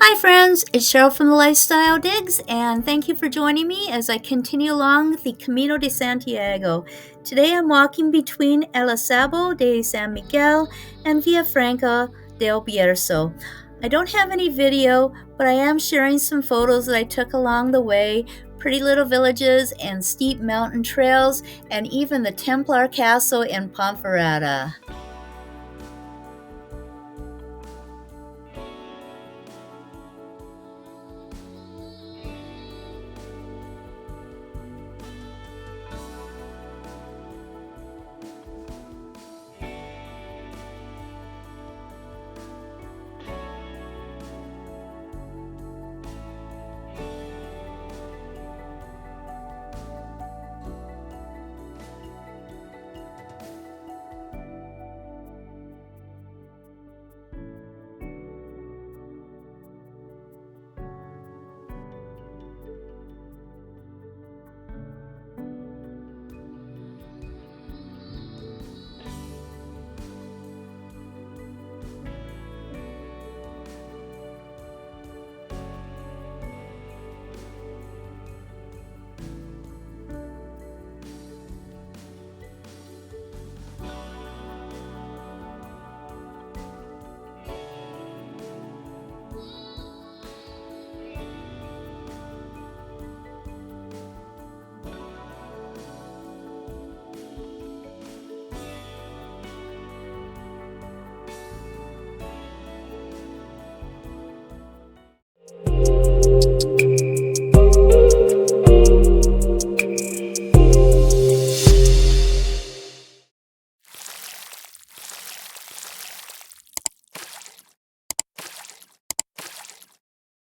Hi friends, it's Cheryl from the Lifestyle Digs, and thank you for joining me as I continue along the Camino de Santiago. Today I'm walking between El Acebo de San Miguel and Villafranca del Bierzos. I don't have any video, but I am sharing some photos that I took along the way, pretty little villages and steep mountain trails, and even the Templar Castle in Ponferrada.